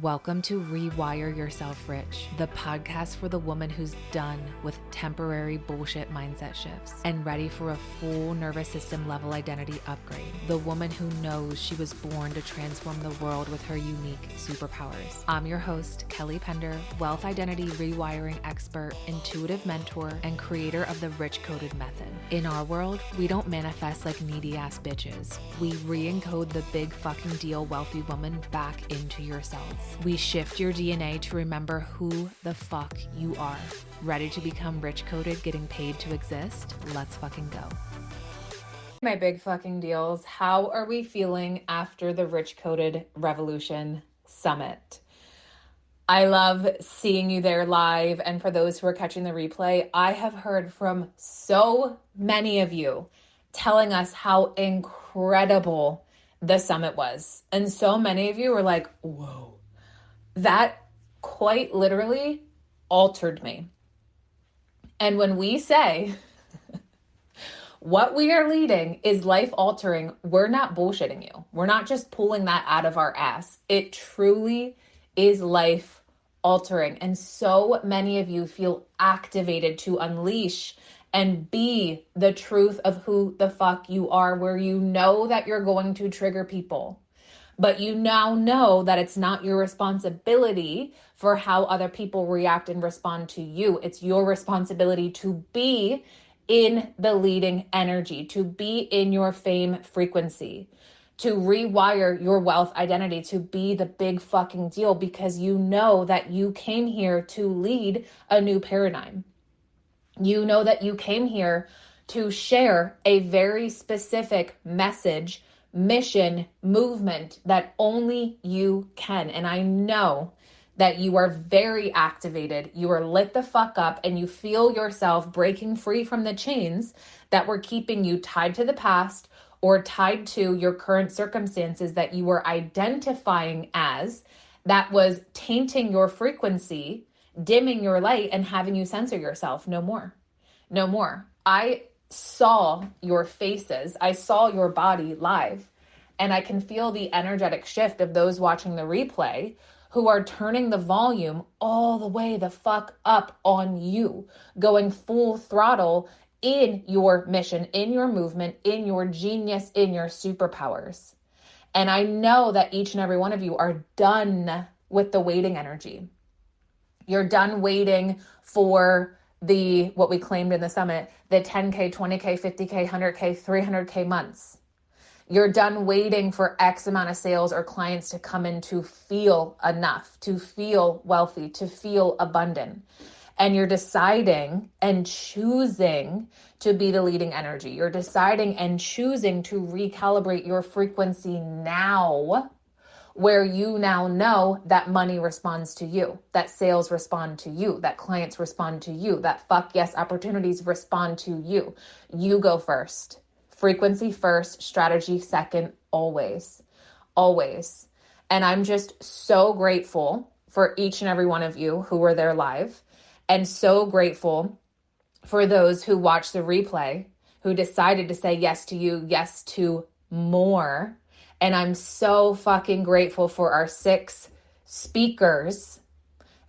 Welcome to Rewire Yourself Rich, the podcast for the woman who's done with temporary bullshit mindset shifts and ready for a full nervous system level identity upgrade. The woman who knows she was born to transform the world with her unique superpowers. I'm your host, Kelly Pender, wealth identity rewiring expert, intuitive mentor, and creator of the RICHCODED method. In our world, we don't manifest like needy ass bitches. We re-encode the big fucking deal wealthy woman back into yourselves. We shift your DNA to remember who the fuck you are. Ready to become rich coded, getting paid to exist? Let's fucking go. My big fucking deals. How are we feeling after the RICHCODED Revolution Summit? I love seeing you there live. And for those who are catching the replay, I have heard from so many of you telling us how incredible the summit was. And so many of you were like, whoa. That quite literally altered me. And when we say what we are leading is life altering, we're not bullshitting you. We're not just pulling that out of our ass. It truly is life altering. And so many of you feel activated to unleash and be the truth of who the fuck you are, where you know that you're going to trigger people. But you now know that it's not your responsibility for how other people react and respond to you. It's your responsibility to be in the leading energy, to be in your fame frequency, to rewire your wealth identity, to be the big fucking deal, because you know that you came here to lead a new paradigm. You know that you came here to share a very specific message, mission, movement that only you can. And I know that you are very activated, you are lit the fuck up, and you feel yourself breaking free from the chains that were keeping you tied to the past or tied to your current circumstances that you were identifying as, that was tainting your frequency, dimming your light, and having you censor yourself. No more. No more. I saw your faces. I saw your body live, and I can feel the energetic shift of those watching the replay who are turning the volume all the way the fuck up on you, going full throttle in your mission, in your movement, in your genius, in your superpowers. And I know that each and every one of you are done with the waiting energy. You're done waiting for what we claimed in the summit, the 10K, 20K, 50K, 100K, 300K months. You're done waiting for X amount of sales or clients to come in to feel enough, to feel wealthy, to feel abundant. And you're deciding and choosing to be the leading energy. You're deciding and choosing to recalibrate your frequency now, where you now know that money responds to you, that sales respond to you, that clients respond to you, that fuck yes opportunities respond to you. You go first. Frequency first, strategy second, always, always. And I'm just so grateful for each and every one of you who were there live, and so grateful for those who watched the replay, who decided to say yes to you, yes to more. And I'm so fucking grateful for our 6 speakers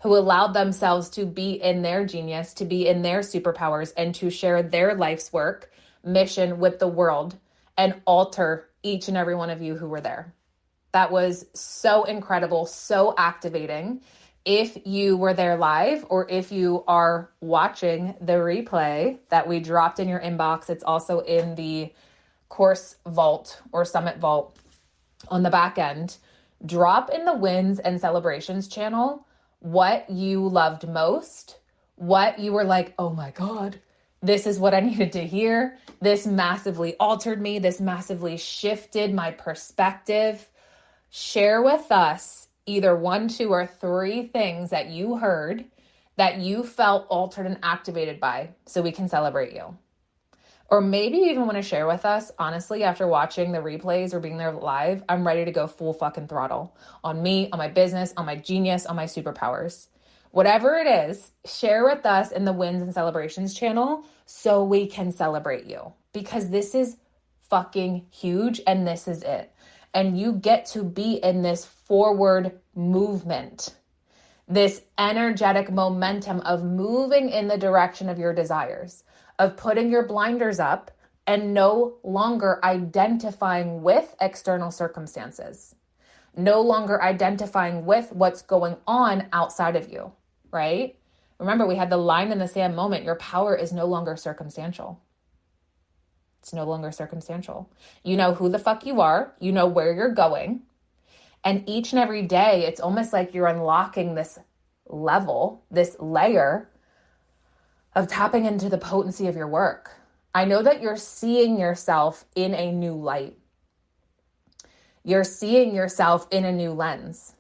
who allowed themselves to be in their genius, to be in their superpowers, and to share their life's work, mission with the world, and alter each and every one of you who were there. That was so incredible, so activating. If you were there live, or if you are watching the replay that we dropped in your inbox, it's also in the course vault or summit vault on the back end. Drop in the wins and celebrations channel what you loved most, what you were like, oh my God, this is what I needed to hear. This massively altered me. This massively shifted my perspective. Share with us either 1, 2, or 3 things that you heard that you felt altered and activated by, so we can celebrate you. Or maybe you even want to share with us, honestly, after watching the replays or being there live, I'm ready to go full fucking throttle on me, on my business, on my genius, on my superpowers. Whatever it is, share with us in the wins and celebrations channel so we can celebrate you, because this is fucking huge and this is it. And you get to be in this forward movement, this energetic momentum of moving in the direction of your desires, of putting your blinders up and no longer identifying with external circumstances, no longer identifying with what's going on outside of you, right? Remember, we had the line in the sand moment. Your power is no longer circumstantial. It's no longer circumstantial. You know who the fuck you are. You know where you're going. And each and every day, it's almost like you're unlocking this level, this layer of tapping into the potency of your work. I know that you're seeing yourself in a new light. You're seeing yourself in a new lens.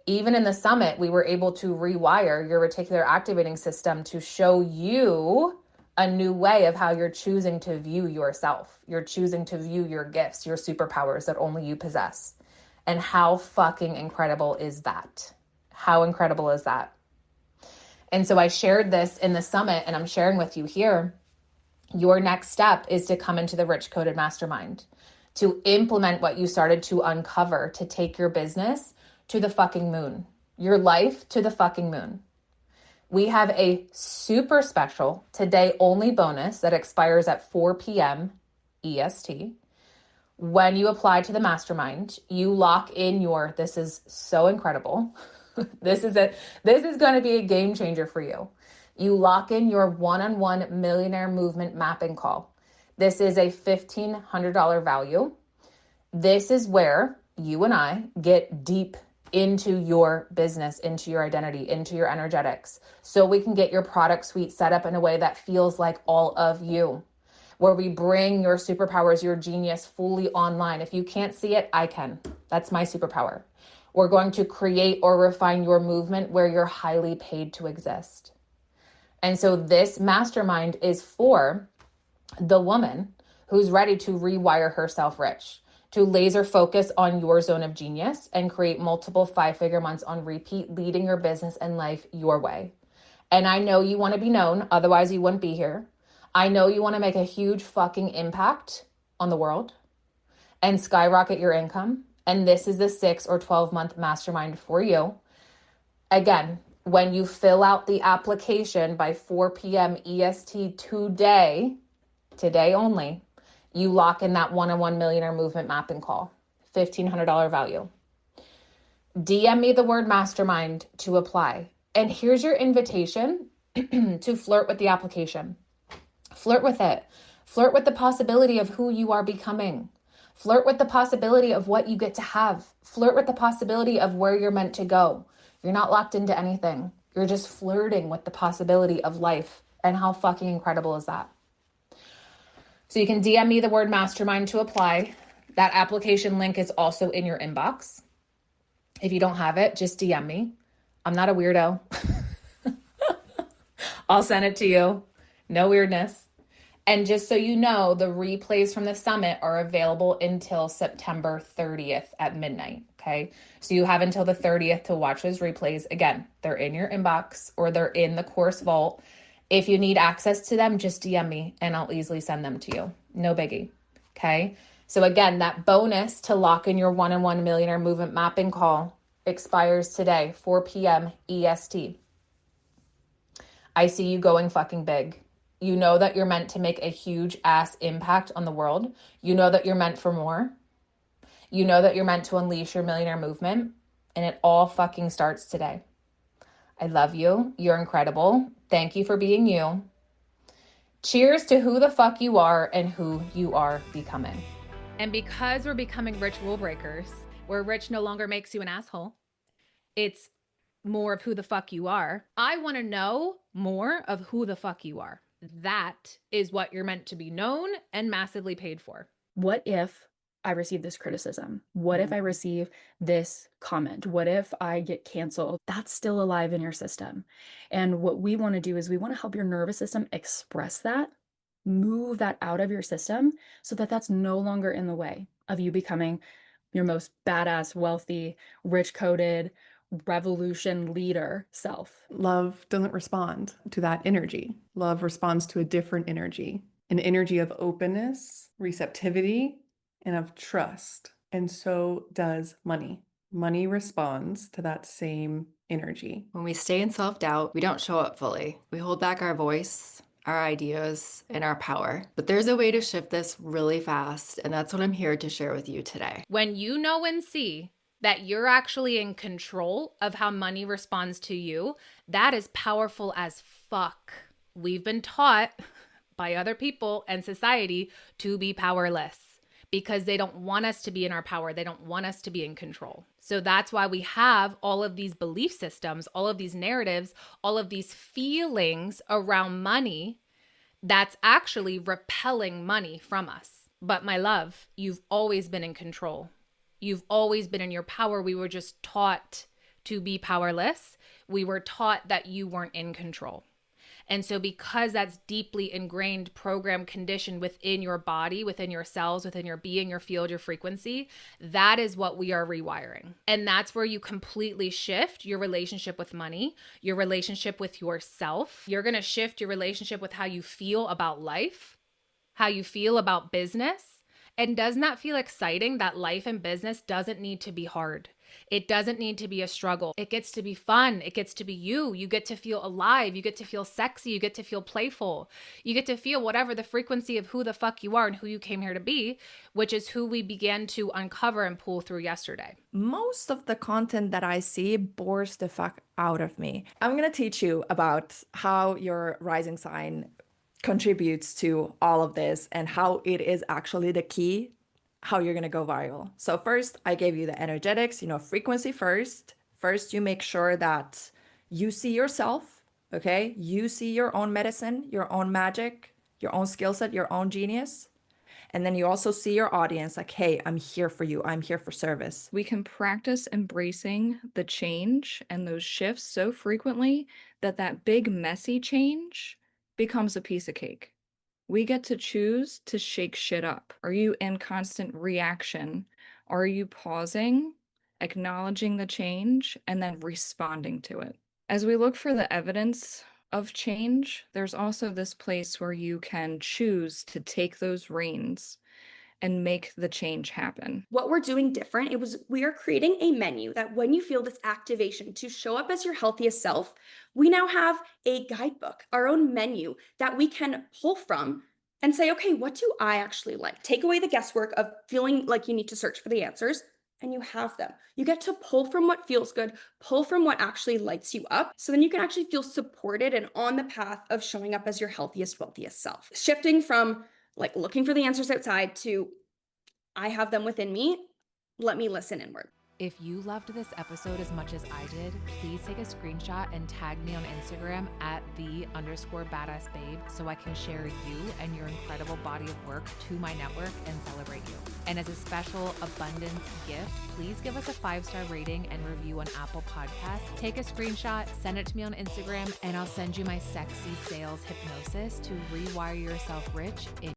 Even in the summit, we were able to rewire your reticular activating system to show you a new way of how you're choosing to view yourself. You're choosing to view your gifts, your superpowers that only you possess. And how fucking incredible is that? How incredible is that? And so I shared this in the summit, and I'm sharing with you here. Your next step is to come into the Rich Coded Mastermind, to implement what you started to uncover, to take your business to the fucking moon, your life to the fucking moon. We have a super special today only bonus that expires at 4 p.m. EST. When you apply to the mastermind, you lock in your, this is so incredible. This is going to be a game changer for you. You lock in your one-on-one millionaire movement mapping call. This is a $1,500 value. This is where you and I get deep into your business, into your identity, into your energetics, so we can get your product suite set up in a way that feels like all of you, where we bring your superpowers, your genius fully online. If you can't see it, I can. That's my superpower. We're going to create or refine your movement where you're highly paid to exist. And so this mastermind is for the woman who's ready to rewire herself rich, to laser focus on your zone of genius and create multiple 5-figure months on repeat, leading your business and life your way. And I know you want to be known, otherwise you wouldn't be here. I know you want to make a huge fucking impact on the world and skyrocket your income. And this is the 6 or 12-month mastermind for you. Again, when you fill out the application by 4 p.m. EST today only, you lock in that one-on-one millionaire movement mapping call, $1,500 value. DM me the word mastermind to apply. And here's your invitation to flirt with the application. Flirt with it. Flirt with the possibility of who you are becoming. Flirt with the possibility of what you get to have. Flirt with the possibility of where you're meant to go. You're not locked into anything. You're just flirting with the possibility of life. And how fucking incredible is that? So you can DM me the word mastermind to apply. That application link is also in your inbox. If you don't have it, just DM me. I'm not a weirdo. I'll send it to you. No weirdness. And just so you know, the replays from the summit are available until September 30th at midnight. Okay. So you have until the 30th to watch those replays. Again, they're in your inbox or they're in the course vault. If you need access to them, just DM me and I'll easily send them to you. No biggie. Okay. So again, that bonus to lock in your one-on-one millionaire movement mapping call expires today, 4 p.m. EST. I see you going fucking big. You know that you're meant to make a huge ass impact on the world. You know that you're meant for more. You know that you're meant to unleash your millionaire movement, and it all fucking starts today. I love you. You're incredible. Thank you for being you. Cheers to who the fuck you are and who you are becoming. And because we're becoming rich rule breakers, where rich no longer makes you an asshole, it's more of who the fuck you are. I want to know more of who the fuck you are. That is what you're meant to be known and massively paid for. What if I receive this criticism? What if I receive this comment? What if I get canceled? That's still alive in your system. And what we want to do is we want to help your nervous system express that, move that out of your system so that that's no longer in the way of you becoming your most badass, wealthy, rich coded, revolution leader self. Love doesn't respond to that energy. Love responds to a different energy, an energy of openness, receptivity, and of trust. And so does money. Money responds to that same energy. When we stay in self-doubt, we don't show up fully. We hold back our voice, our ideas, and our power. But there's a way to shift this really fast, and that's what I'm here to share with you today. When you know and see that you're actually in control of how money responds to you, that is powerful as fuck. We've been taught by other people and society to be powerless because they don't want us to be in our power. They don't want us to be in control. So that's why we have all of these belief systems, all of these narratives, all of these feelings around money that's actually repelling money from us. But my love, you've always been in control. You've always been in your power. We were just taught to be powerless. We were taught that you weren't in control. And so because that's deeply ingrained, program, conditioned within your body, within your cells, within your being, your field, your frequency, that is what we are rewiring. And that's where you completely shift your relationship with money, your relationship with yourself. You're going to shift your relationship with how you feel about life, how you feel about business. And doesn't that feel exciting that life and business doesn't need to be hard? It doesn't need to be a struggle. It gets to be fun. It gets to be you. You get to feel alive. You get to feel sexy. You get to feel playful. You get to feel whatever the frequency of who the fuck you are and who you came here to be, which is who we began to uncover and pull through yesterday. Most of the content that I see bores the fuck out of me. I'm going to teach you about how your rising sign contributes to all of this and how it is actually the key how you're going to go viral. So first, I gave you the energetics, frequency first. First, you make sure that you see yourself, okay? You see your own medicine, your own magic, your own skill set, your own genius. And then you also see your audience like, hey, I'm here for you. I'm here for service. We can practice embracing the change and those shifts so frequently that big messy change becomes a piece of cake. We get to choose to shake shit up. Are you in constant reaction? Are you pausing, acknowledging the change, and then responding to it? As we look for the evidence of change, there's also this place where you can choose to take those reins and make the change happen. What we're doing different, we are creating a menu that when you feel this activation to show up as your healthiest self, we now have a guidebook, our own menu that we can pull from and say, okay, what do I actually like? Take away the guesswork of feeling like you need to search for the answers, and you have them. You get to pull from what feels good, pull from what actually lights you up, so then you can actually feel supported and on the path of showing up as your healthiest, wealthiest self. Shifting from like looking for the answers outside to I have them within me. Let me listen inward. If you loved this episode as much as I did, please take a screenshot and tag me on Instagram at @the_badassbabe so I can share you and your incredible body of work to my network and celebrate you. And as a special abundance gift, please give us a 5-star rating and review on Apple Podcasts. Take a screenshot, send it to me on Instagram, and I'll send you my sexy sales hypnosis to rewire yourself rich in